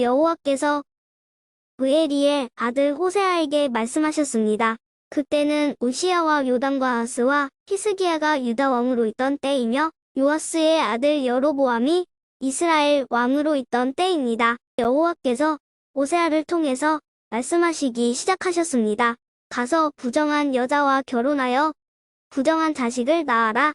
여호와께서 브에리의 아들 호세아에게 말씀하셨습니다. 그때는 우시야와 요담과 아하스와 히스기야가 유다 왕으로 있던 때이며 요아스의 아들 여로보암이 이스라엘 왕으로 있던 때입니다. 여호와께서 호세아를 통해서 말씀하시기 시작하셨습니다. 가서 부정한 여자와 결혼하여 부정한 자식을 낳아라.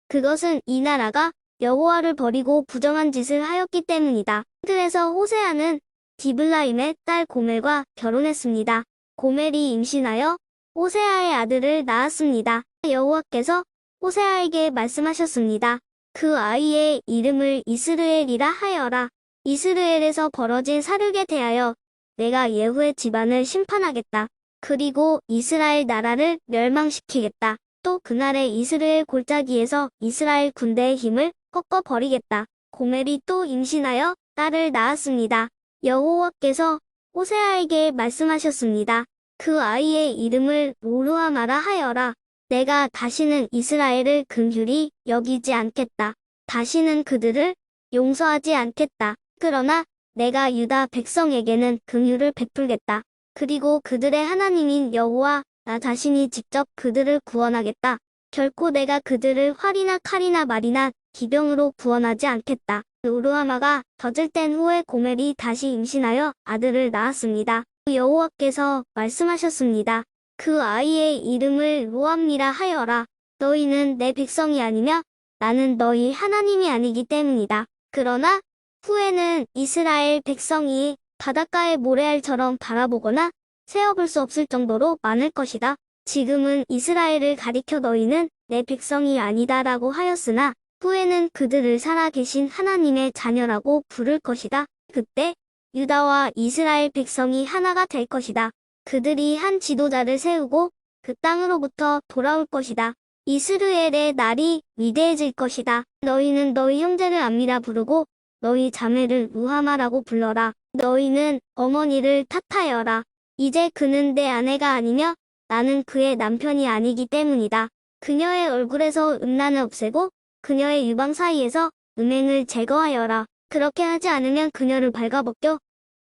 그것은 이 나라가 여호와를 버리고 부정한 짓을 하였기 때문이다. 그래서 호세아는 디블라임의 딸 고멜과 결혼했습니다. 고멜이 임신하여 호세아의 아들을 낳았습니다. 여호와께서 호세아에게 말씀하셨습니다. 그 아이의 이름을 이스르엘이라 하여라. 이스르엘에서 벌어진 사륙에 대하여 내가 예후의 집안을 심판하겠다. 그리고 이스라엘 나라를 멸망시키겠다. 또 그날에 이스라엘 골짜기에서 이스라엘 군대의 힘을 꺾어버리겠다. 고멜이 또 임신하여 딸을 낳았습니다. 여호와께서 호세아에게 말씀하셨습니다. 그 아이의 이름을 로르하마라 하여라. 내가 다시는 이스라엘을 긍휼히 여기지 않겠다. 다시는 그들을 용서하지 않겠다. 그러나 내가 유다 백성에게는 긍휼을 베풀겠다. 그리고 그들의 하나님인 여호와 나 자신이 직접 그들을 구원하겠다. 결코 내가 그들을 활이나 칼이나 말이나 기병으로 구원하지 않겠다. 로르하마가 젖을 후에 고멜이 다시 임신하여 아들을 낳았습니다. 여호와께서 말씀하셨습니다. 그 아이의 이름을 로암미라 하여라. 너희는 내 백성이 아니며 나는 너희 하나님이 아니기 때문이다. 그러나 후에는 이스라엘 백성이 바닷가의 모래알처럼 바라보거나 세어볼 수 없을 정도로 많을 것이다. 지금은 이스라엘을 가리켜 너희는 내 백성이 아니다라고 하였으나 후에는 그들을 살아계신 하나님의 자녀라고 부를 것이다. 그때 유다와 이스라엘 백성이 하나가 될 것이다. 그들이 한 지도자를 세우고 그 땅으로부터 돌아올 것이다. 이스라엘의 날이 위대해질 것이다. 너희는 너희 형제를 암미라 부르고 너희 자매를 루하마라고 불러라. 너희는 어머니를 탓하여라. 이제 그는 내 아내가 아니며 나는 그의 남편이 아니기 때문이다. 그녀의 얼굴에서 음란을 없애고 그녀의 유방 사이에서 음행을 제거하여라. 그렇게 하지 않으면 그녀를 발가벗겨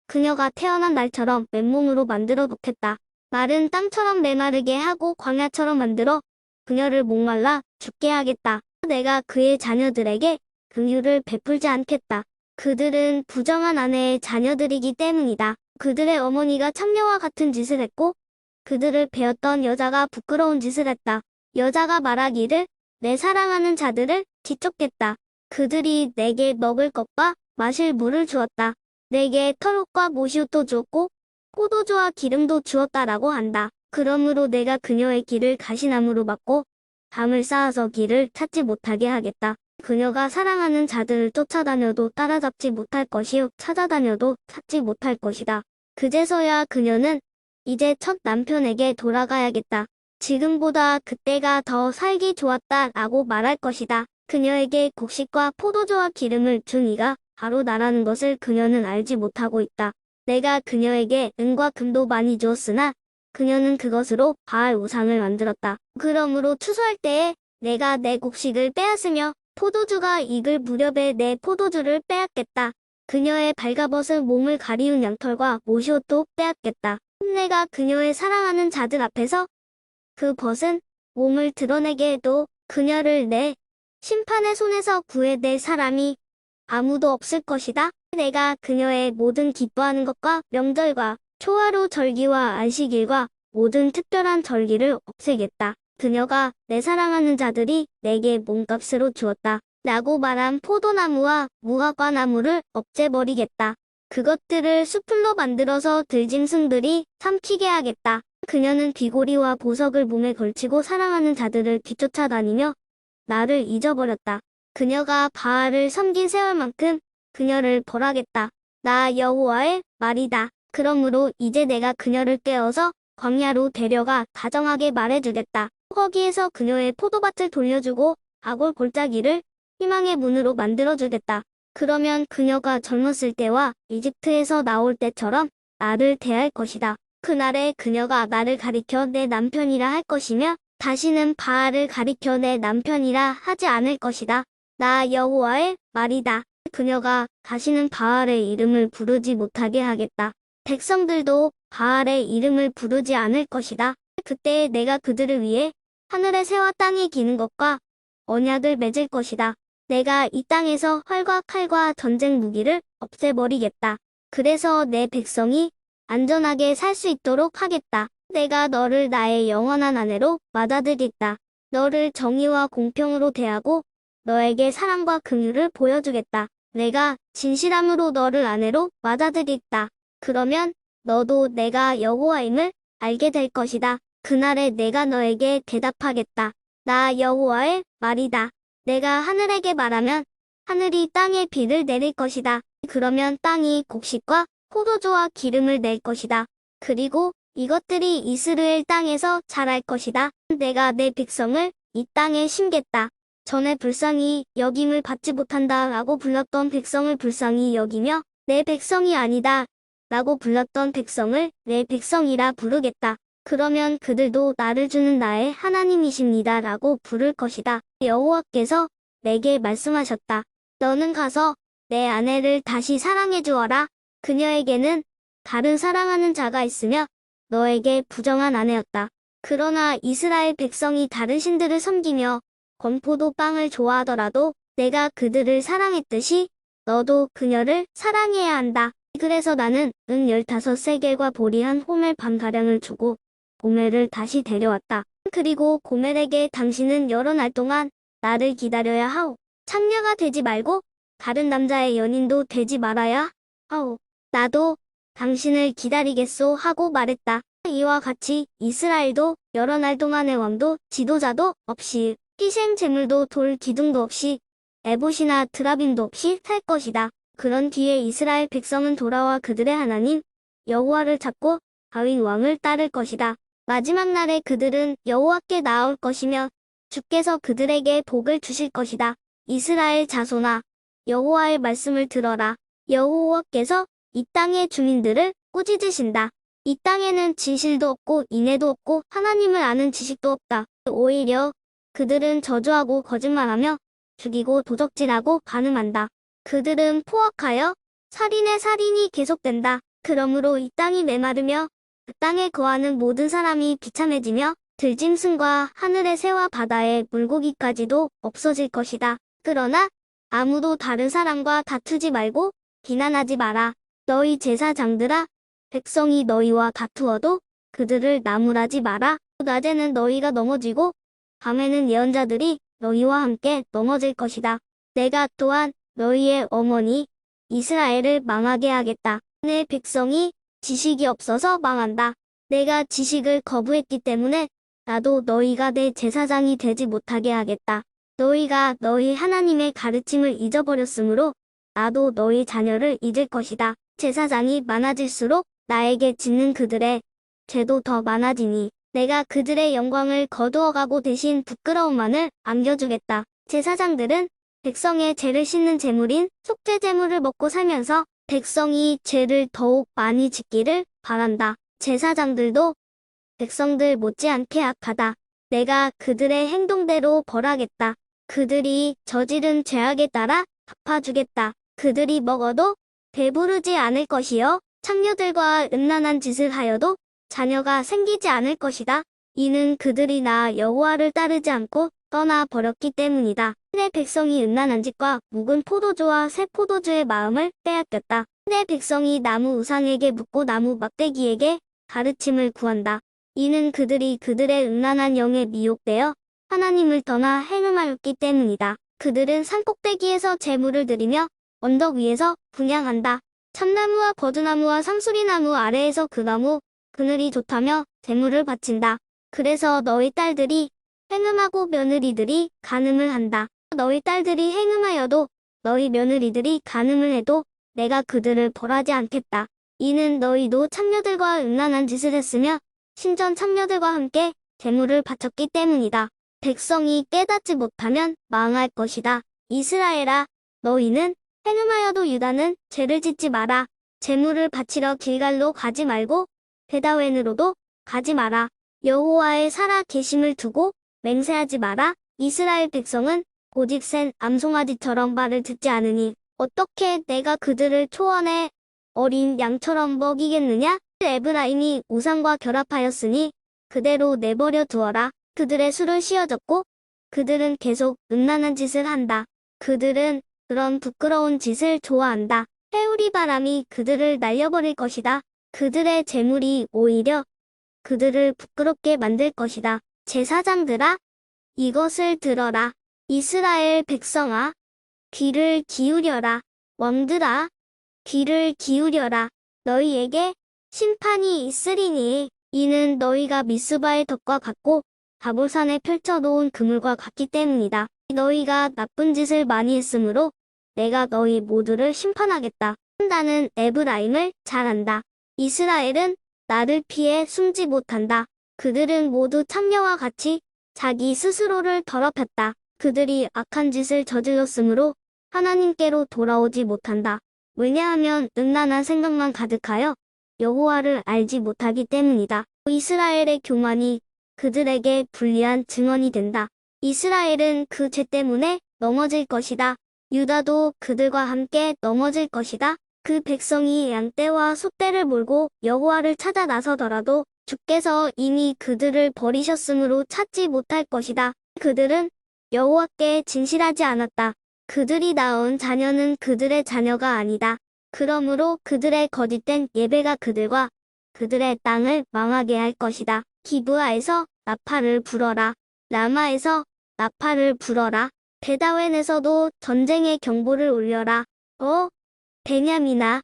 그녀가 태어난 날처럼 맨몸으로 만들어 놓겠다. 마른 땅처럼 메마르게 하고 광야처럼 만들어 그녀를 목말라 죽게 하겠다. 내가 그의 자녀들에게 긍휼을 베풀지 않겠다. 그들은 부정한 아내의 자녀들이기 때문이다. 그들의 어머니가 참녀와 같은 짓을 했고 그들을 베었던 여자가 부끄러운 짓을 했다. 여자가 말하기를 내 사랑하는 자들을 뒤쫓겠다. 그들이 내게 먹을 것과 마실 물을 주었다. 내게 털옷과 모시옷도 주었고 포도주와 기름도 주었다라고 한다. 그러므로 내가 그녀의 길을 가시나무로 막고 담을 쌓아서 길을 찾지 못하게 하겠다. 그녀가 사랑하는 자들을 쫓아다녀도 따라잡지 못할 것이요 찾아다녀도 찾지 못할 것이다. 그제서야 그녀는 이제 첫 남편에게 돌아가야겠다. 지금보다 그때가 더 살기 좋았다라고 말할 것이다. 그녀에게 곡식과 포도주와 기름을 준 이가 바로 나라는 것을 그녀는 알지 못하고 있다. 내가 그녀에게 은과 금도 많이 주었으나 그녀는 그것으로 바알 우상을 만들었다. 그러므로 추수할 때에 내가 내 곡식을 빼앗으며 포도주가 익을 무렵에 내 포도주를 빼앗겠다. 그녀의 발가벗은 몸을 가리운 양털과 모시옷도 빼앗겠다. 내가 그녀의 사랑하는 자들 앞에서 그 벗은 몸을 드러내게 해도 그녀를 내 심판의 손에서 구해낼 사람이 아무도 없을 것이다. 내가 그녀의 모든 기뻐하는 것과 명절과 초하루 절기와 안식일과 모든 특별한 절기를 없애겠다. 그녀가 내 사랑하는 자들이 내게 몸값으로 주었다. 라고 말한 포도나무와 무화과나무를 없애버리겠다. 그것들을 수풀로 만들어서 들짐승들이 삼키게 하겠다. 그녀는 귀고리와 보석을 몸에 걸치고 사랑하는 자들을 뒤쫓아다니며 나를 잊어버렸다. 그녀가 바알을 섬긴 세월만큼 그녀를 벌하겠다. 나 여호와의 말이다. 그러므로 이제 내가 그녀를 깨워서 광야로 데려가 다정하게 말해주겠다. 거기에서 그녀의 포도밭을 돌려주고 아골 골짜기를 희망의 문으로 만들어주겠다. 그러면 그녀가 젊었을 때와 이집트에서 나올 때처럼 나를 대할 것이다. 그날에 그녀가 나를 가리켜 내 남편이라 할 것이며 다시는 바알을 가리켜 내 남편이라 하지 않을 것이다. 나 여호와의 말이다. 그녀가 다시는 바알의 이름을 부르지 못하게 하겠다. 백성들도 바알의 이름을 부르지 않을 것이다. 그때 내가 그들을 위해 하늘의 새와 땅이 기는 것과 언약을 맺을 것이다. 내가 이 땅에서 활과 칼과 전쟁 무기를 없애버리겠다. 그래서 내 백성이 안전하게 살 수 있도록 하겠다. 내가 너를 나의 영원한 아내로 맞아들이겠다. 너를 정의와 공평으로 대하고 너에게 사랑과 긍휼을 보여주겠다. 내가 진실함으로 너를 아내로 맞아들이겠다. 그러면 너도 내가 여호와임을 알게 될 것이다. 그날에 내가 너에게 대답하겠다. 나 여호와의 말이다. 내가 하늘에게 말하면 하늘이 땅에 비를 내릴 것이다. 그러면 땅이 곡식과 포도주와 기름을 낼 것이다. 그리고 이것들이 이스라엘 땅에서 자랄 것이다. 내가 내 백성을 이 땅에 심겠다. 전에 불쌍히 여김을 받지 못한다 라고 불렀던 백성을 불쌍히 여기며 내 백성이 아니다 라고 불렀던 백성을 내 백성이라 부르겠다. 그러면 그들도 나를 주는 나의 하나님이십니다 라고 부를 것이다. 여호와께서 내게 말씀하셨다. 너는 가서 내 아내를 다시 사랑해 주어라. 그녀에게는 다른 사랑하는 자가 있으며 너에게 부정한 아내였다. 그러나 이스라엘 백성이 다른 신들을 섬기며 건포도 빵을 좋아하더라도 내가 그들을 사랑했듯이 너도 그녀를 사랑해야 한다. 그래서 나는 은 15세겔과 보리 한 호멜 반가량을 주고 고멜을 다시 데려왔다. 그리고 고멜에게 당신은 여러 날 동안 나를 기다려야 하오. 창녀가 되지 말고 다른 남자의 연인도 되지 말아야 하오. 나도 당신을 기다리겠소 하고 말했다. 이와 같이 이스라엘도 여러 날 동안의 왕도 지도자도 없이 희생 제물도 돌 기둥도 없이 에봇이나 드라빔도 없이 살 것이다. 그런 뒤에 이스라엘 백성은 돌아와 그들의 하나님 여호와를 찾고 다윗 왕을 따를 것이다. 마지막 날에 그들은 여호와께 나아올 것이며 주께서 그들에게 복을 주실 것이다. 이스라엘 자손아, 여호와의 말씀을 들어라. 여호와께서 이 땅의 주민들을 꾸짖으신다. 이 땅에는 진실도 없고 인애도 없고 하나님을 아는 지식도 없다. 오히려 그들은 저주하고 거짓말하며 죽이고 도적질하고 간음한다. 그들은 포악하여 살인의 살인이 계속된다. 그러므로 이 땅이 메마르며 그 땅에 거하는 모든 사람이 비참해지며 들짐승과 하늘의 새와 바다의 물고기까지도 없어질 것이다. 그러나 아무도 다른 사람과 다투지 말고 비난하지 마라. 너희 제사장들아, 백성이 너희와 다투어도 그들을 나무라지 마라. 낮에는 너희가 넘어지고 밤에는 예언자들이 너희와 함께 넘어질 것이다. 내가 또한 너희의 어머니 이스라엘을 망하게 하겠다. 내 백성이 지식이 없어서 망한다. 내가 지식을 거부했기 때문에 나도 너희가 내 제사장이 되지 못하게 하겠다. 너희가 너희 하나님의 가르침을 잊어버렸으므로 나도 너희 자녀를 잊을 것이다. 제사장이 많아질수록 나에게 짓는 그들의 죄도 더 많아지니 내가 그들의 영광을 거두어가고 대신 부끄러움만을 안겨주겠다. 제사장들은 백성의 죄를 씻는 제물인 속죄 제물을 먹고 살면서 백성이 죄를 더욱 많이 짓기를 바란다. 제사장들도 백성들 못지않게 악하다. 내가 그들의 행동대로 벌하겠다. 그들이 저지른 죄악에 따라 갚아주겠다. 그들이 먹어도 배부르지 않을 것이요. 창녀들과 음란한 짓을 하여도 자녀가 생기지 않을 것이다. 이는 그들이 나 여호와를 따르지 않고 떠나 버렸기 때문이다. 내 백성이 음란한 짓과 묵은 포도주와 새 포도주의 마음을 빼앗겼다. 내 백성이 나무 우상에게 묻고 나무 막대기에게 가르침을 구한다. 이는 그들이 그들의 음란한 영에 미혹되어 하나님을 떠나 행음하였기 때문이다. 그들은 산꼭대기에서 제물을 드리며 언덕 위에서 분향한다. 참나무와 버드나무와 상수리나무 아래에서 그 나무 그늘이 좋다며 제물을 바친다. 그래서 너희 딸들이 행음하고 며느리들이 간음을 한다. 너희 딸들이 행음하여도 너희 며느리들이 간음을 해도 내가 그들을 벌하지 않겠다. 이는 너희도 창녀들과 음란한 짓을 했으며 신전 창녀들과 함께 제물을 바쳤기 때문이다. 백성이 깨닫지 못하면 망할 것이다. 이스라엘아, 너희는 행음하여도 유다는 죄를 짓지 마라. 제물을 바치러 길갈로 가지 말고 베다웬으로도 가지 마라. 여호와의 살아 계심을 두고 맹세하지 마라. 이스라엘 백성은 오직 센 암송아지처럼 말을 듣지 않으니 어떻게 내가 그들을 초원의 어린 양처럼 먹이겠느냐? 에브라임이 우상과 결합하였으니 그대로 내버려 두어라. 그들의 술은 쉬어졌고 그들은 계속 음란한 짓을 한다. 그들은 그런 부끄러운 짓을 좋아한다. 회오리 바람이 그들을 날려버릴 것이다. 그들의 재물이 오히려 그들을 부끄럽게 만들 것이다. 제사장들아, 이것을 들어라. 이스라엘 백성아, 귀를 기울여라. 왕들아, 귀를 기울여라. 너희에게 심판이 있으리니 이는 너희가 미스바의 덕과 같고 다볼산에 펼쳐놓은 그물과 같기 때문이다. 너희가 나쁜 짓을 많이 했으므로 내가 너희 모두를 심판하겠다. 나는 에브라임을 잘 안다. 이스라엘은 나를 피해 숨지 못한다. 그들은 모두 참녀와 같이 자기 스스로를 더럽혔다. 그들이 악한 짓을 저질렀으므로 하나님께로 돌아오지 못한다. 왜냐하면 음란한 생각만 가득하여 여호와를 알지 못하기 때문이다. 이스라엘의 교만이 그들에게 불리한 증언이 된다. 이스라엘은 그 죄 때문에 넘어질 것이다. 유다도 그들과 함께 넘어질 것이다. 그 백성이 양떼와 소떼를 몰고 여호와를 찾아 나서더라도 주께서 이미 그들을 버리셨으므로 찾지 못할 것이다. 그들은 여호와께 진실하지 않았다. 그들이 낳은 자녀는 그들의 자녀가 아니다. 그러므로 그들의 거짓된 예배가 그들과 그들의 땅을 망하게 할 것이다. 기브아에서 나팔을 불어라. 라마에서 나팔을 불어라. 베다웬에서도 전쟁의 경보를 울려라. 베냐민아,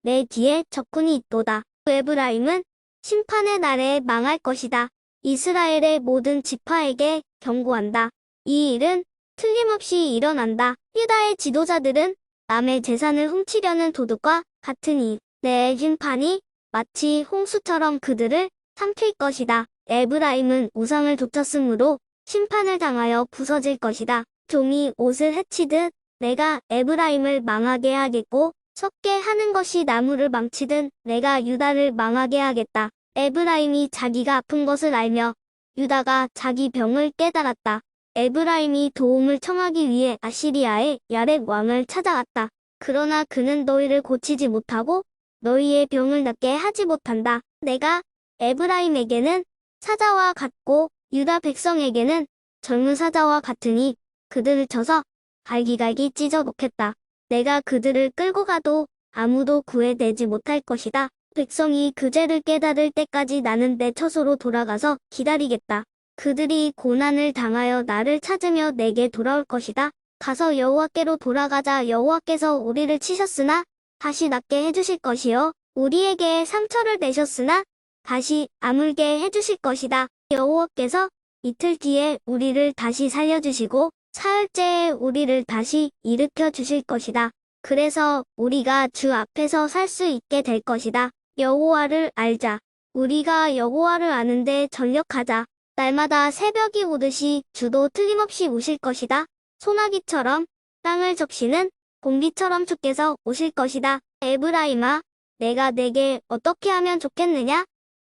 내 뒤에 적군이 있도다. 에브라임은 심판의 날에 망할 것이다. 이스라엘의 모든 지파에게 경고한다. 이 일은 틀림없이 일어난다. 유다의 지도자들은 남의 재산을 훔치려는 도둑과 같으니 내 심판이 마치 홍수처럼 그들을 삼킬 것이다. 에브라임은 우상을 좇았으므로 심판을 당하여 부서질 것이다. 종이 옷을 해치듯 내가 에브라임을 망하게 하겠고 썩게 하는 것이 나무를 망치듯 내가 유다를 망하게 하겠다. 에브라임이 자기가 아픈 것을 알며 유다가 자기 병을 깨달았다. 에브라임이 도움을 청하기 위해 아시리아의 야렉 왕을 찾아갔다. 그러나 그는 너희를 고치지 못하고 너희의 병을 낫게 하지 못한다. 내가 에브라임에게는 사자와 같고 유다 백성에게는 젊은 사자와 같으니 그들을 쳐서 갈기갈기 찢어 놓겠다. 내가 그들을 끌고 가도 아무도 구해내지 못할 것이다. 백성이 그 죄를 깨달을 때까지 나는 내 처소로 돌아가서 기다리겠다. 그들이 고난을 당하여 나를 찾으며 내게 돌아올 것이다. 가서 여호와께로 돌아가자. 여호와께서 우리를 치셨으나 다시 낫게 해주실 것이요. 우리에게 상처를 내셨으나 다시 아물게 해주실 것이다. 여호와께서 이틀 뒤에 우리를 다시 살려주시고 사흘째에 우리를 다시 일으켜 주실 것이다. 그래서 우리가 주 앞에서 살 수 있게 될 것이다. 여호와를 알자. 우리가 여호와를 아는데 전력하자. 날마다 새벽이 오듯이 주도 틀림없이 오실 것이다. 소나기처럼 땅을 적시는 공기처럼 주께서 오실 것이다. 에브라임아, 내가 내게 어떻게 하면 좋겠느냐?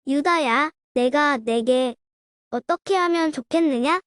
유다야, 내가 내게 어떻게 하면 좋겠느냐?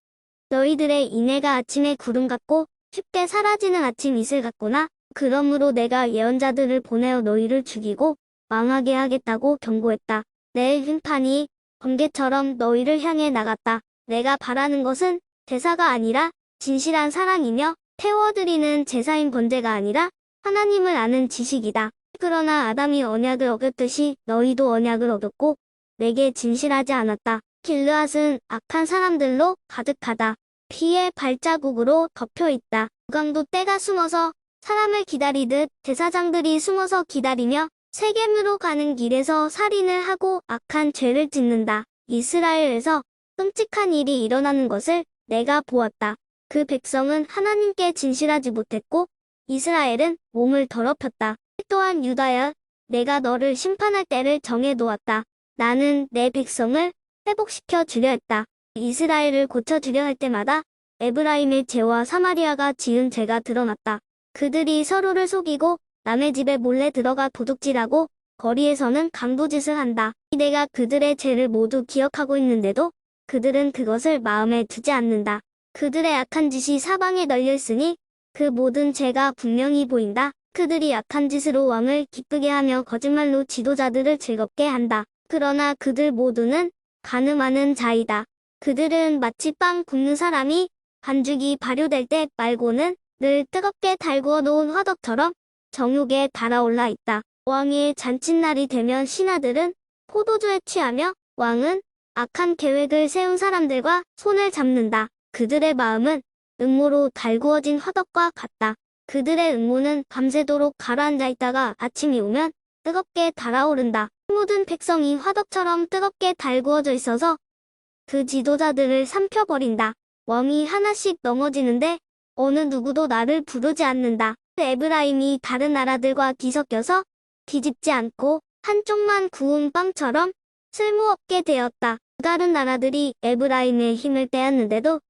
너희들의 인애가 아침의 구름 같고 쉽게 사라지는 아침 이슬 같구나. 그러므로 내가 예언자들을 보내어 너희를 죽이고 망하게 하겠다고 경고했다. 내 심판이 번개처럼 너희를 향해 나갔다. 내가 바라는 것은 제사가 아니라 진실한 사랑이며 태워드리는 제사인 번제가 아니라 하나님을 아는 지식이다. 그러나 아담이 언약을 어겼듯이 너희도 언약을 어겼고 내게 진실하지 않았다. 길르앗은 악한 사람들로 가득하다. 피의 발자국으로 덮여있다. 우강도 때가 숨어서 사람을 기다리듯 제사장들이 숨어서 기다리며 세겜으로 가는 길에서 살인을 하고 악한 죄를 짓는다. 이스라엘에서 끔찍한 일이 일어나는 것을 내가 보았다. 그 백성은 하나님께 진실하지 못했고 이스라엘은 몸을 더럽혔다. 또한 유다야, 내가 너를 심판할 때를 정해 놓았다. 나는 내 백성을 회복시켜 주려 했다. 이스라엘을 고쳐주려 할 때마다 에브라임의 죄와 사마리아가 지은 죄가 드러났다. 그들이 서로를 속이고 남의 집에 몰래 들어가 도둑질하고 거리에서는 강도짓을 한다. 내가 그들의 죄를 모두 기억하고 있는데도 그들은 그것을 마음에 두지 않는다. 그들의 악한 짓이 사방에 널려 있으니 그 모든 죄가 분명히 보인다. 그들이 악한 짓으로 왕을 기쁘게 하며 거짓말로 지도자들을 즐겁게 한다. 그러나 그들 모두는 간음하는 자이다. 그들은 마치 빵 굽는 사람이 반죽이 발효될 때 말고는 늘 뜨겁게 달구어 놓은 화덕처럼 정욕에 달아올라 있다. 왕의 잔칫날이 되면 신하들은 포도주에 취하며 왕은 악한 계획을 세운 사람들과 손을 잡는다. 그들의 마음은 음모로 달구어진 화덕과 같다. 그들의 음모는 밤새도록 가라앉아 있다가 아침이 오면 뜨겁게 달아오른다. 모든 백성이 화덕처럼 뜨겁게 달구어져 있어서 그 지도자들을 삼켜버린다. 왕이 하나씩 넘어지는데 어느 누구도 나를 부르지 않는다. 에브라임이 다른 나라들과 뒤섞여서 뒤집지 않고 한쪽만 구운 빵처럼 쓸모없게 되었다. 다른 나라들이 에브라임의 힘을 빼앗는데도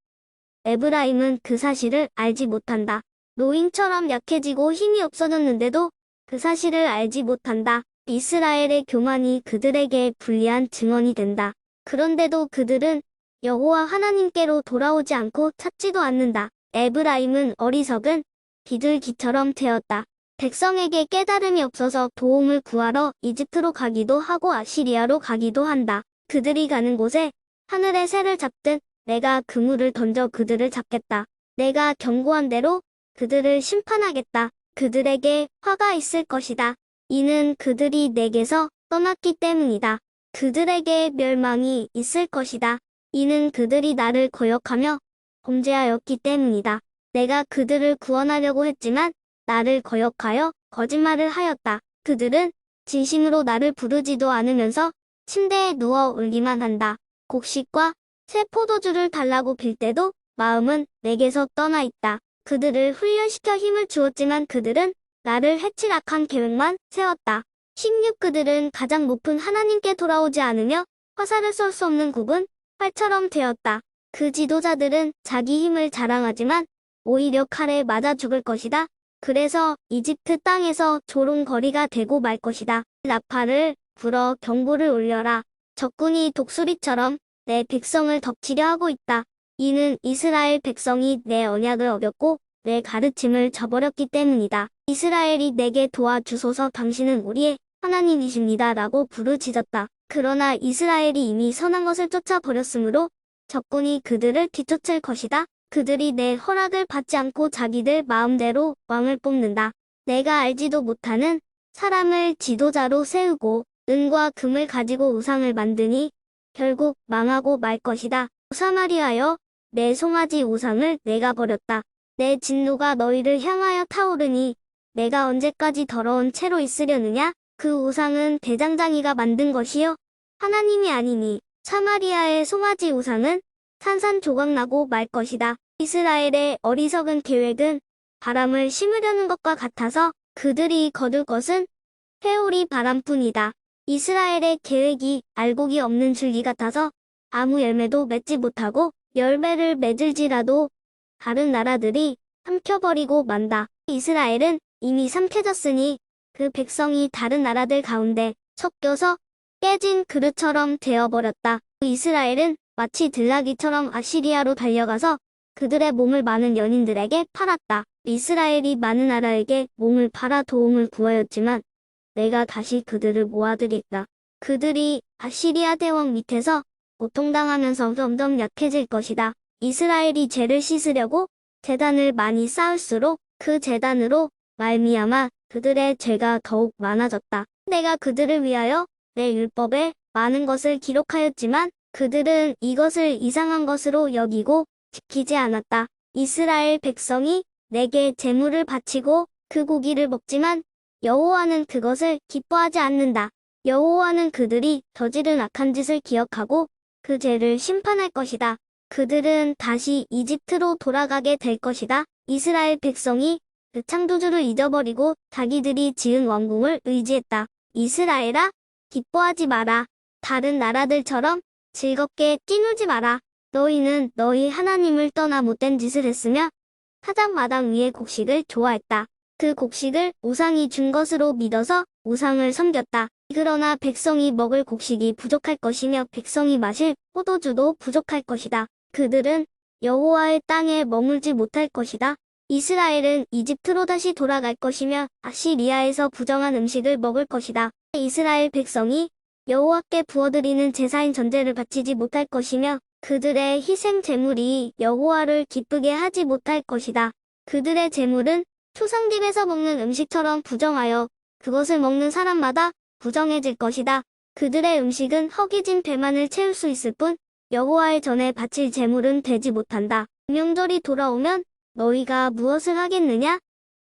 에브라임은 그 사실을 알지 못한다. 노인처럼 약해지고 힘이 없어졌는데도 그 사실을 알지 못한다. 이스라엘의 교만이 그들에게 불리한 증언이 된다. 그런데도 그들은 여호와 하나님께로 돌아오지 않고 찾지도 않는다. 에브라임은 어리석은 비둘기처럼 되었다. 백성에게 깨달음이 없어서 도움을 구하러 이집트로 가기도 하고 아시리아로 가기도 한다. 그들이 가는 곳에 하늘의 새를 잡듯 내가 그물을 던져 그들을 잡겠다. 내가 경고한 대로 그들을 심판하겠다. 그들에게 화가 있을 것이다. 이는 그들이 내게서 떠났기 때문이다. 그들에게 멸망이 있을 것이다. 이는 그들이 나를 거역하며 범죄하였기 때문이다. 내가 그들을 구원하려고 했지만 나를 거역하여 거짓말을 하였다. 그들은 진심으로 나를 부르지도 않으면서 침대에 누워 울기만 한다. 곡식과 새 포도주를 달라고 빌 때도 마음은 내게서 떠나 있다. 그들을 훈련시켜 힘을 주었지만 그들은 나를 해칠 악한 계획만 세웠다. 16. 그들은 가장 높은 하나님께 돌아오지 않으며 화살을 쏠 수 없는 굽은 활처럼 되었다. 그 지도자들은 자기 힘을 자랑하지만 오히려 칼에 맞아 죽을 것이다. 그래서 이집트 땅에서 조롱거리가 되고 말 것이다. 나팔을 불어 경보를 울려라. 적군이 독수리처럼 내 백성을 덮치려 하고 있다. 이는 이스라엘 백성이 내 언약을 어겼고 내 가르침을 저버렸기 때문이다. 이스라엘이 내게 도와주소서 당신은 우리의 하나님이십니다. 라고 부르짖었다. 그러나 이스라엘이 이미 선한 것을 쫓아버렸으므로 적군이 그들을 뒤쫓을 것이다. 그들이 내 허락을 받지 않고 자기들 마음대로 왕을 뽑는다. 내가 알지도 못하는 사람을 지도자로 세우고 은과 금을 가지고 우상을 만드니 결국 망하고 말 것이다. 사마리아여, 내 송아지 우상을 내가 버렸다. 내 진노가 너희를 향하여 타오르니 내가 언제까지 더러운 채로 있으려느냐? 그 우상은 대장장이가 만든 것이요 하나님이 아니니 사마리아의 송아지 우상은 산산조각나고 말 것이다. 이스라엘의 어리석은 계획은 바람을 심으려는 것과 같아서 그들이 거둘 것은 회오리 바람뿐이다. 이스라엘의 계획이 알곡이 없는 줄기 같아서 아무 열매도 맺지 못하고 열매를 맺을지라도 다른 나라들이 삼켜버리고 만다. 이스라엘은 이미 삼켜졌으니 그 백성이 다른 나라들 가운데 섞여서 깨진 그릇처럼 되어버렸다. 이스라엘은 마치 들나귀처럼 아시리아로 달려가서 그들의 몸을 많은 연인들에게 팔았다. 이스라엘이 많은 나라에게 몸을 팔아 도움을 구하였지만 내가 다시 그들을 모아들이겠다. 그들이 아시리아 대왕 밑에서 고통당하면서 점점 약해질 것이다. 이스라엘이 죄를 씻으려고 제단을 많이 쌓을수록 그 제단으로 말미암아 그들의 죄가 더욱 많아졌다. 내가 그들을 위하여 내 율법에 많은 것을 기록하였지만 그들은 이것을 이상한 것으로 여기고 지키지 않았다. 이스라엘 백성이 내게 제물을 바치고 그 고기를 먹지만 여호와는 그것을 기뻐하지 않는다. 여호와는 그들이 저지른 악한 짓을 기억하고 그 죄를 심판할 것이다. 그들은 다시 이집트로 돌아가게 될 것이다. 이스라엘 백성이 그 창조주를 잊어버리고 자기들이 지은 왕궁을 의지했다. 이스라엘아, 기뻐하지 마라. 다른 나라들처럼 즐겁게 뛰놀지 마라. 너희는 너희 하나님을 떠나 못된 짓을 했으며 사장마당 위의 곡식을 좋아했다. 그 곡식을 우상이 준 것으로 믿어서 우상을 섬겼다. 그러나 백성이 먹을 곡식이 부족할 것이며 백성이 마실 포도주도 부족할 것이다. 그들은 여호와의 땅에 머물지 못할 것이다. 이스라엘은 이집트로 다시 돌아갈 것이며 아시리아에서 부정한 음식을 먹을 것이다. 이스라엘 백성이 여호와께 부어드리는 제사인 전제를 바치지 못할 것이며 그들의 희생 제물이 여호와를 기쁘게 하지 못할 것이다. 그들의 제물은 초상집에서 먹는 음식처럼 부정하여 그것을 먹는 사람마다 부정해질 것이다. 그들의 음식은 허기진 배만을 채울 수 있을 뿐 여호와의 전에 바칠 제물은 되지 못한다. 명절이 돌아오면 너희가 무엇을 하겠느냐?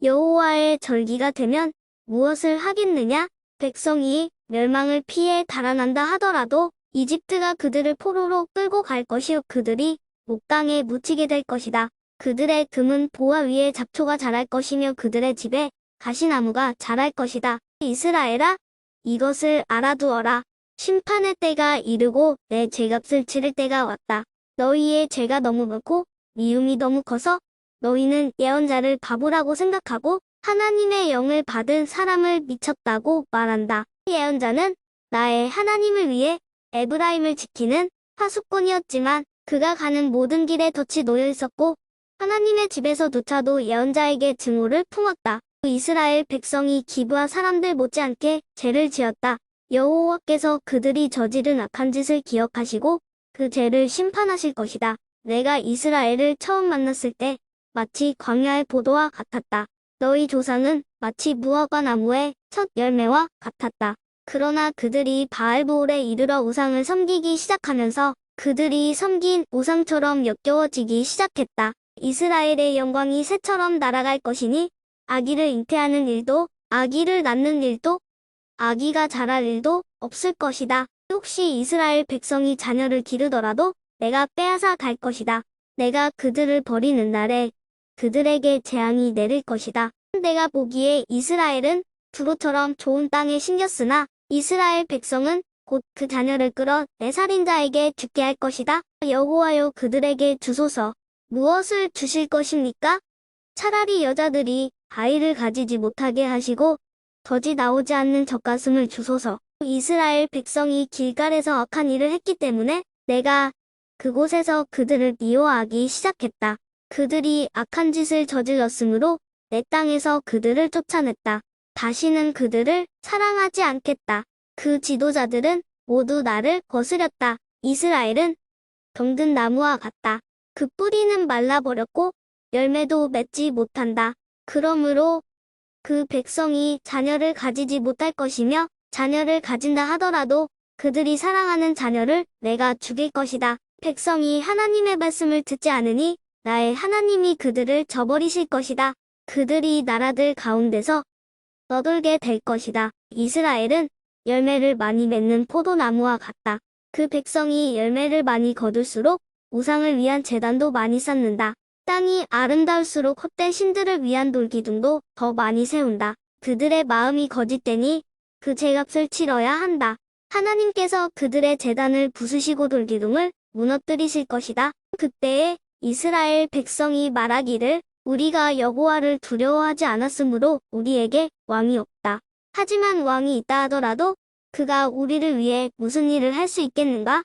여호와의 절기가 되면 무엇을 하겠느냐? 백성이 멸망을 피해 달아난다 하더라도 이집트가 그들을 포로로 끌고 갈 것이요 그들이 목강에 묻히게 될 것이다. 그들의 금은 보화 위에 잡초가 자랄 것이며 그들의 집에 가시나무가 자랄 것이다. 이스라엘아, 이것을 알아두어라. 심판의 때가 이르고 내 죄값을 치를 때가 왔다. 너희의 죄가 너무 많고 미움이 너무 커서 너희는 예언자를 바보라고 생각하고 하나님의 영을 받은 사람을 미쳤다고 말한다. 예언자는 나의 하나님을 위해 에브라임을 지키는 파수꾼이었지만 그가 가는 모든 길에 덫이 놓여 있었고 하나님의 집에서조차도 예언자에게 증오를 품었다. 이스라엘 백성이 기브아 사람들 못지않게 죄를 지었다. 여호와께서 그들이 저지른 악한 짓을 기억하시고 그 죄를 심판하실 것이다. 내가 이스라엘을 처음 만났을 때 마치 광야의 포도와 같았다. 너희 조상은 마치 무화과 나무의 첫 열매와 같았다. 그러나 그들이 바알보올에 이르러 우상을 섬기기 시작하면서 그들이 섬긴 우상처럼 역겨워지기 시작했다. 이스라엘의 영광이 새처럼 날아갈 것이니 아기를 잉태하는 일도 아기를 낳는 일도 아기가 자랄 일도 없을 것이다. 혹시 이스라엘 백성이 자녀를 기르더라도 내가 빼앗아 갈 것이다. 내가 그들을 버리는 날에 그들에게 재앙이 내릴 것이다. 내가 보기에 이스라엘은 두로처럼 좋은 땅에 심겼으나 이스라엘 백성은 곧 그 자녀를 끌어 내 살인자에게 죽게 할 것이다. 여호와여 그들에게 주소서. 무엇을 주실 것입니까? 차라리 여자들이 아이를 가지지 못하게 하시고 덫이 나오지 않는 젖가슴을 주소서. 이스라엘 백성이 길갈에서 악한 일을 했기 때문에 내가 그곳에서 그들을 미워하기 시작했다. 그들이 악한 짓을 저질렀으므로 내 땅에서 그들을 쫓아냈다. 다시는 그들을 사랑하지 않겠다. 그 지도자들은 모두 나를 거스렸다. 이스라엘은 병든 나무와 같다. 그 뿌리는 말라버렸고 열매도 맺지 못한다. 그러므로 그 백성이 자녀를 가지지 못할 것이며 자녀를 가진다 하더라도 그들이 사랑하는 자녀를 내가 죽일 것이다. 백성이 하나님의 말씀을 듣지 않으니 나의 하나님이 그들을 저버리실 것이다. 그들이 나라들 가운데서 떠돌게 될 것이다. 이스라엘은 열매를 많이 맺는 포도나무와 같다. 그 백성이 열매를 많이 거둘수록 우상을 위한 제단도 많이 쌓는다. 땅이 아름다울수록 헛된 신들을 위한 돌기둥도 더 많이 세운다. 그들의 마음이 거짓되니 그 죄값을 치러야 한다. 하나님께서 그들의 제단을 부수시고 돌기둥을 무너뜨리실 것이다. 그때에 이스라엘 백성이 말하기를 우리가 여호와를 두려워하지 않았으므로 우리에게 왕이 없다. 하지만 왕이 있다 하더라도 그가 우리를 위해 무슨 일을 할 수 있겠는가?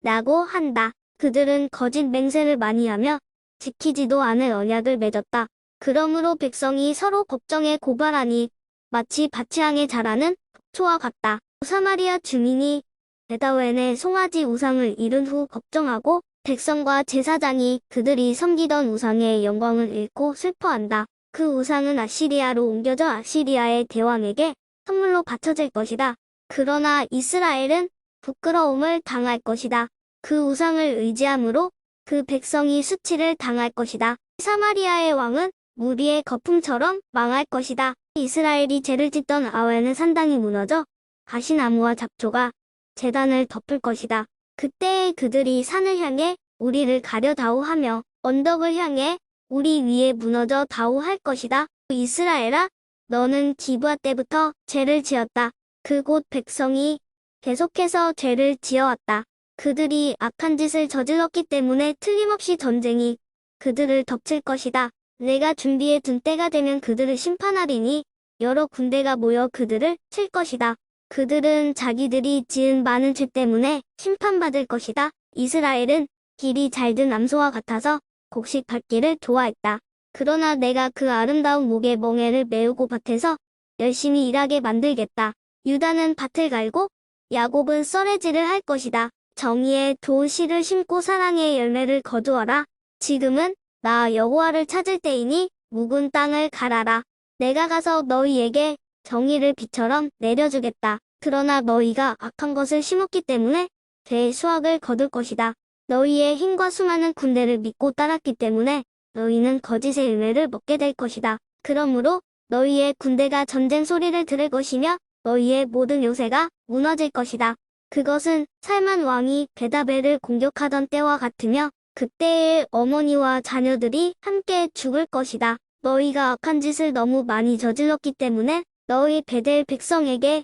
라고 한다. 그들은 거짓 맹세를 많이 하며 지키지도 않을 언약을 맺었다. 그러므로 백성이 서로 법정에 고발하니 마치 밭이항에 자라는 독초와 같다. 사마리아 주민이 베다웬의 송아지 우상을 이룬 후 걱정하고 백성과 제사장이 그들이 섬기던 우상의 영광을 잃고 슬퍼한다. 그 우상은 아시리아로 옮겨져 아시리아의 대왕에게 선물로 바쳐질 것이다. 그러나 이스라엘은 부끄러움을 당할 것이다. 그 우상을 의지함으로 그 백성이 수치를 당할 것이다. 사마리아의 왕은 무리의 거품처럼 망할 것이다. 이스라엘이 죄를 짓던 아웬의 산당이 무너져 가시나무와 잡초가 제단을 덮을 것이다. 그때에 그들이 산을 향해 우리를 가려다오 하며 언덕을 향해 우리 위에 무너져 다오 할 것이다. 이스라엘아, 너는 기브아 때부터 죄를 지었다. 그곳 백성이 계속해서 죄를 지어왔다. 그들이 악한 짓을 저질렀기 때문에 틀림없이 전쟁이 그들을 덮칠 것이다. 내가 준비해 둔 때가 되면 그들을 심판하리니 여러 군대가 모여 그들을 칠 것이다. 그들은 자기들이 지은 많은 죄 때문에 심판받을 것이다. 이스라엘은 길이 잘든 암소와 같아서 곡식 밟기를 좋아했다. 그러나 내가 그 아름다운 목의 멍에를 메우고 밭에서 열심히 일하게 만들겠다. 유다는 밭을 갈고 야곱은 썰매질을 할 것이다. 정의의 좋은 씨를 심고 사랑의 열매를 거두어라. 지금은 나 여호와를 찾을 때이니 묵은 땅을 갈아라. 내가 가서 너희에게 정의를 비처럼 내려주겠다. 그러나 너희가 악한 것을 심었기 때문에 죄의 수확을 거둘 것이다. 너희의 힘과 수많은 군대를 믿고 따랐기 때문에 너희는 거짓의 열매를 먹게 될 것이다. 그러므로 너희의 군대가 전쟁 소리를 들을 것이며 너희의 모든 요새가 무너질 것이다. 그것은 살만 왕이 베다벨을 공격하던 때와 같으며 그때의 어머니와 자녀들이 함께 죽을 것이다. 너희가 악한 짓을 너무 많이 저질렀기 때문에 너희 베델 백성에게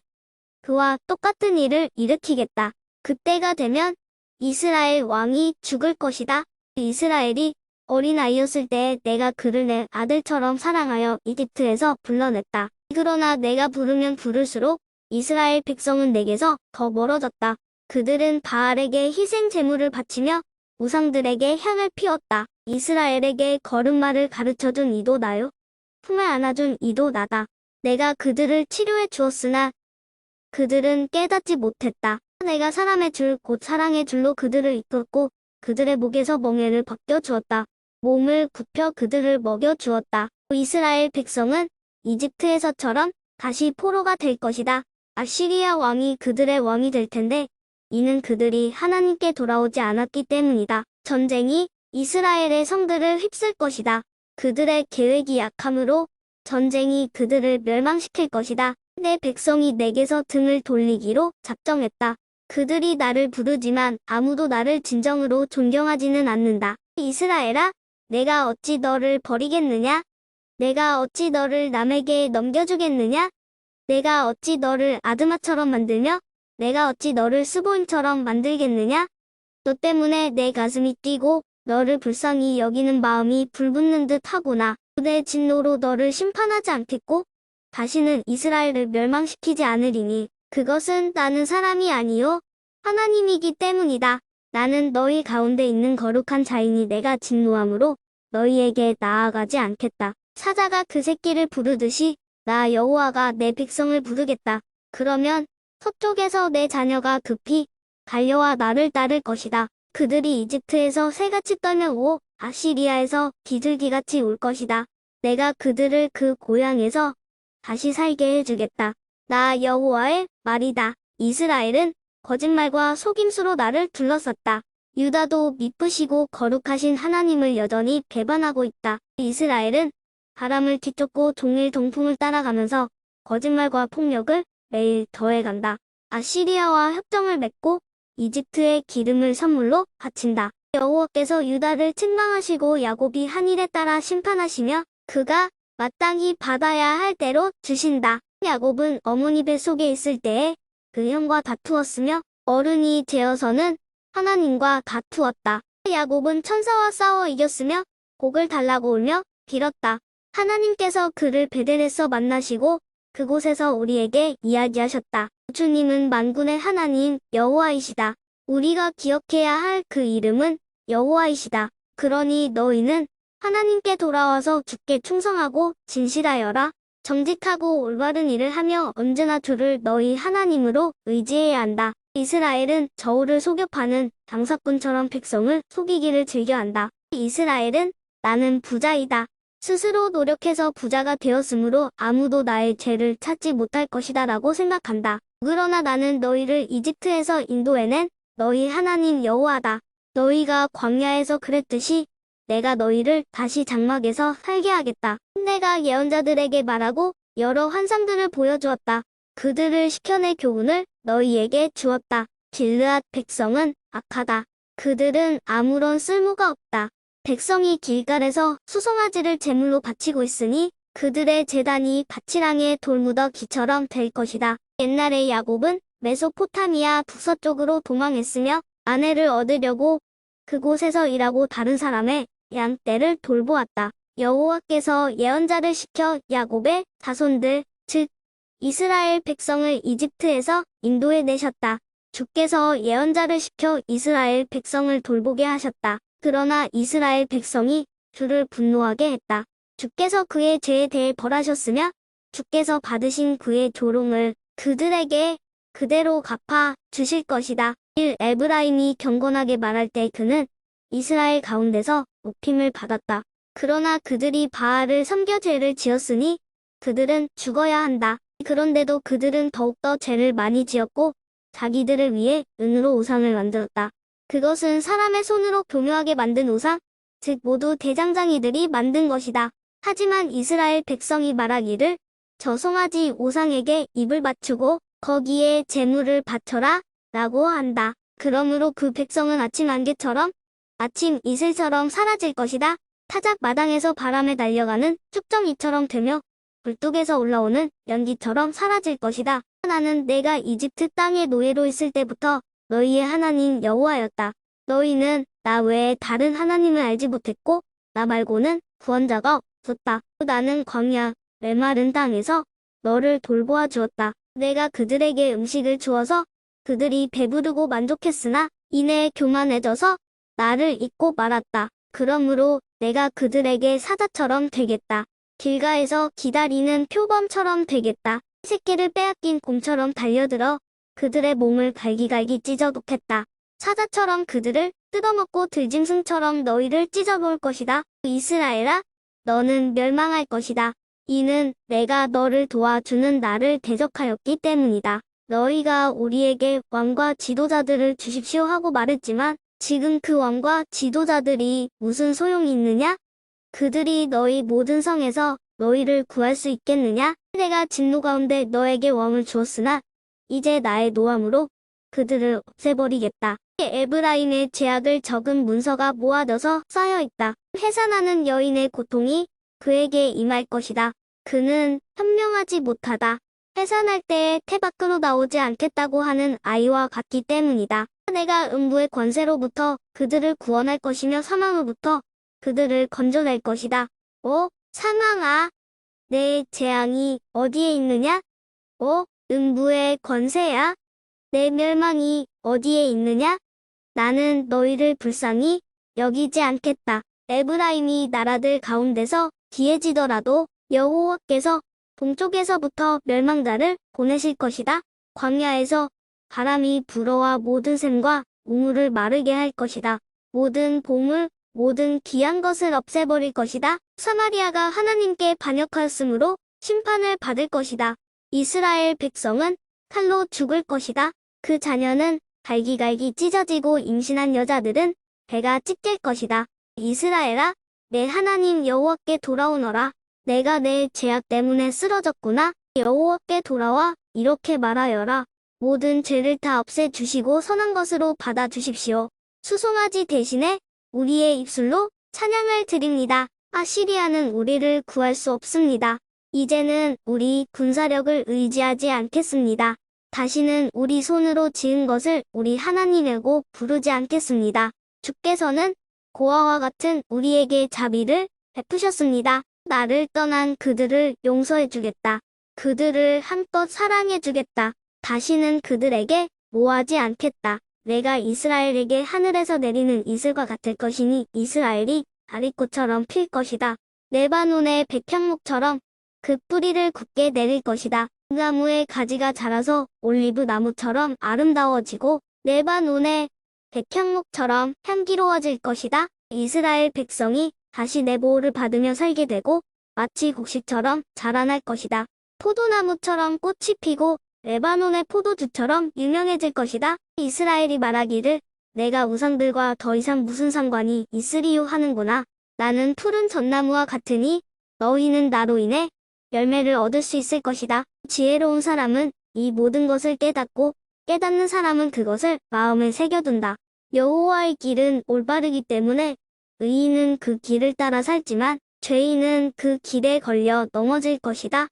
그와 똑같은 일을 일으키겠다. 그때가 되면 이스라엘 왕이 죽을 것이다. 이스라엘이 어린아이였을 때 내가 그를 내 아들처럼 사랑하여 이집트에서 불러냈다. 그러나 내가 부르면 부를수록 이스라엘 백성은 내게서 더 멀어졌다. 그들은 바알에게 희생 제물을 바치며 우상들에게 향을 피웠다. 이스라엘에게 걸음마를 가르쳐준 이도 나요. 품에 안아준 이도 나다. 내가 그들을 치료해 주었으나 그들은 깨닫지 못했다. 내가 사람의 줄 곧 사랑의 줄로 그들을 이끌고 그들의 목에서 멍에를 벗겨 주었다. 몸을 굽혀 그들을 먹여 주었다. 이스라엘 백성은 이집트에서처럼 다시 포로가 될 것이다. 아시리아 왕이 그들의 왕이 될 텐데 이는 그들이 하나님께 돌아오지 않았기 때문이다. 전쟁이 이스라엘의 성들을 휩쓸 것이다. 그들의 계획이 약함으로 전쟁이 그들을 멸망시킬 것이다. 내 백성이 내게서 등을 돌리기로 작정했다. 그들이 나를 부르지만 아무도 나를 진정으로 존경하지는 않는다. 이스라엘아, 내가 어찌 너를 버리겠느냐? 내가 어찌 너를 남에게 넘겨주겠느냐? 내가 어찌 너를 아드마처럼 만들며 내가 어찌 너를 스보임처럼 만들겠느냐? 너 때문에 내 가슴이 뛰고 너를 불쌍히 여기는 마음이 불붙는 듯 하구나. 내 진노로 너를 심판하지 않겠고 다시는 이스라엘을 멸망시키지 않으리니 그것은 나는 사람이 아니요 하나님이기 때문이다. 나는 너희 가운데 있는 거룩한 자이니 내가 진노함으로 너희에게 나아가지 않겠다. 사자가 그 새끼를 부르듯이 나 여호와가 내 백성을 부르겠다. 그러면 서쪽에서 내 자녀가 급히 달려와 나를 따를 것이다. 그들이 이집트에서 새같이 떨며오고 아시리아에서 비둘기같이 올 것이다. 내가 그들을 그 고향에서 다시 살게 해주겠다. 나 여호와의 말이다. 이스라엘은 거짓말과 속임수로 나를 둘러쌌다. 유다도 미쁘시고 거룩하신 하나님을 여전히 배반하고 있다. 이스라엘은 바람을 뒤쫓고 종일 동풍을 따라가면서 거짓말과 폭력을 매일 더해간다. 아시리아와 협정을 맺고 이집트에 기름을 선물로 바친다. 여호와께서 유다를 책망하시고 야곱이 한 일에 따라 심판하시며 그가 마땅히 받아야 할 대로 주신다. 야곱은 어머니 뱃속에 있을 때에 그 형과 다투었으며 어른이 되어서는 하나님과 다투었다. 야곱은 천사와 싸워 이겼으며 복을 달라고 울며 빌었다. 하나님께서 그를 베델에서 만나시고 그곳에서 우리에게 이야기하셨다. 주님은 만군의 하나님 여호와이시다. 우리가 기억해야 할 그 이름은 여호와이시다. 그러니 너희는 하나님께 돌아와서 주께 충성하고 진실하여라. 정직하고 올바른 일을 하며 언제나 주를 너희 하나님으로 의지해야 한다. 이스라엘은 저울을 속여 파는 장사꾼처럼 백성을 속이기를 즐겨한다. 이스라엘은 나는 부자이다. 스스로 노력해서 부자가 되었으므로 아무도 나의 죄를 찾지 못할 것이다 라고 생각한다. 그러나 나는 너희를 이집트에서 인도해낸 너희 하나님 여호와다. 너희가 광야에서 그랬듯이 내가 너희를 다시 장막에서 살게 하겠다. 내가 예언자들에게 말하고 여러 환상들을 보여주었다. 그들을 시켜낼 교훈을 너희에게 주었다. 길르앗 백성은 악하다. 그들은 아무런 쓸모가 없다. 백성이 길갈에서 수송아지를 제물로 바치고 있으니 그들의 제단이 밭이랑의 돌무더기처럼 될 것이다. 옛날에 야곱은 메소포타미아 북서쪽으로 도망했으며 아내를 얻으려고 그곳에서 일하고 다른 사람의 양떼를 돌보았다. 여호와께서 예언자를 시켜 야곱의 자손들, 즉 이스라엘 백성을 이집트에서 인도해 내셨다. 주께서 예언자를 시켜 이스라엘 백성을 돌보게 하셨다. 그러나 이스라엘 백성이 주를 분노하게 했다. 주께서 그의 죄에 대해 벌하셨으며 주께서 받으신 그의 조롱을 그들에게 그대로 갚아 주실 것이다. 1. 에브라임이 경건하게 말할 때 그는 이스라엘 가운데서 높임을 받았다. 그러나 그들이 바알을 섬겨 죄를 지었으니 그들은 죽어야 한다. 그런데도 그들은 더욱더 죄를 많이 지었고 자기들을 위해 은으로 우상을 만들었다. 그것은 사람의 손으로 교묘하게 만든 우상, 즉 모두 대장장이들이 만든 것이다. 하지만 이스라엘 백성이 말하기를 저 송아지 우상에게 입을 맞추고 거기에 제물을 바쳐라 라고 한다. 그러므로 그 백성은 아침 안개처럼 아침 이슬처럼 사라질 것이다. 타작 마당에서 바람에 달려가는 쭉정이처럼 되며 굴뚝에서 올라오는 연기처럼 사라질 것이다. 나는 내가 이집트 땅의 노예로 있을 때부터 너희의 하나님 여호와였다. 너희는 나 외에 다른 하나님을 알지 못했고 나 말고는 구원자가 없었다. 나는 광야 메마른 땅에서 너를 돌보아 주었다. 내가 그들에게 음식을 주어서 그들이 배부르고 만족했으나 이내 교만해져서 나를 잊고 말았다. 그러므로 내가 그들에게 사자처럼 되겠다. 길가에서 기다리는 표범처럼 되겠다. 새끼를 빼앗긴 곰처럼 달려들어 그들의 몸을 갈기갈기 찢어놓겠다. 사자처럼 그들을 뜯어먹고 들짐승처럼 너희를 찢어놓을 것이다. 이스라엘아, 너는 멸망할 것이다. 이는 내가 너를 도와주는 나를 대적하였기 때문이다. 너희가 우리에게 왕과 지도자들을 주십시오 하고 말했지만 지금 그 왕과 지도자들이 무슨 소용이 있느냐? 그들이 너희 모든 성에서 너희를 구할 수 있겠느냐? 내가 진노 가운데 너에게 왕을 주었으나 이제 나의 노함으로 그들을 없애버리겠다. 에브라임의 죄악을 적은 문서가 모아져서 쌓여있다. 해산하는 여인의 고통이 그에게 임할 것이다. 그는 현명하지 못하다. 해산할 때에 태 밖으로 나오지 않겠다고 하는 아이와 같기 때문이다. 내가 음부의 권세로부터 그들을 구원할 것이며 사망으로부터 그들을 건져낼 것이다. 오, 사망아, 내 재앙이 어디에 있느냐? 오, 음부의 권세야, 내 멸망이 어디에 있느냐? 나는 너희를 불쌍히 여기지 않겠다. 에브라임이 나라들 가운데서 뒤에지더라도 여호와께서 동쪽에서부터 멸망자를 보내실 것이다. 광야에서 바람이 불어와 모든 샘과 우물을 마르게 할 것이다. 모든 보물, 모든 귀한 것을 없애버릴 것이다. 사마리아가 하나님께 반역하였으므로 심판을 받을 것이다. 이스라엘 백성은 칼로 죽을 것이다. 그 자녀는 갈기갈기 찢어지고 임신한 여자들은 배가 찢길 것이다. 이스라엘아, 내 하나님 여호와께 돌아오너라. 내가 내 죄악 때문에 쓰러졌구나. 여호와께 돌아와 이렇게 말하여라. 모든 죄를 다 없애주시고 선한 것으로 받아주십시오. 수송아지 대신에 우리의 입술로 찬양을 드립니다. 아시리아는 우리를 구할 수 없습니다. 이제는 우리 군사력을 의지하지 않겠습니다. 다시는 우리 손으로 지은 것을 우리 하나님이라고 부르지 않겠습니다. 주께서는 고아와 같은 우리에게 자비를 베푸셨습니다. 나를 떠난 그들을 용서해주겠다. 그들을 한껏 사랑해주겠다. 다시는 그들에게 모하지 않겠다. 내가 이스라엘에게 하늘에서 내리는 이슬과 같을 것이니 이스라엘이 다리꽃처럼 필 것이다. 레바논의 백향목처럼 그 뿌리를 굳게 내릴 것이다. 나무의 가지가 자라서 올리브 나무처럼 아름다워지고 레바논의 백향목처럼 향기로워질 것이다. 이스라엘 백성이 다시 내 보호를 받으며 살게 되고 마치 곡식처럼 자라날 것이다. 포도나무처럼 꽃이 피고 레바논의 포도주처럼 유명해질 것이다. 이스라엘이 말하기를 내가 우상들과 더 이상 무슨 상관이 있으리요 하는구나. 나는 푸른 전나무와 같으니 너희는 나로 인해 열매를 얻을 수 있을 것이다. 지혜로운 사람은 이 모든 것을 깨닫고 깨닫는 사람은 그것을 마음에 새겨둔다. 여호와의 길은 올바르기 때문에 의인은 그 길을 따라 살지만 죄인은 그 길에 걸려 넘어질 것이다.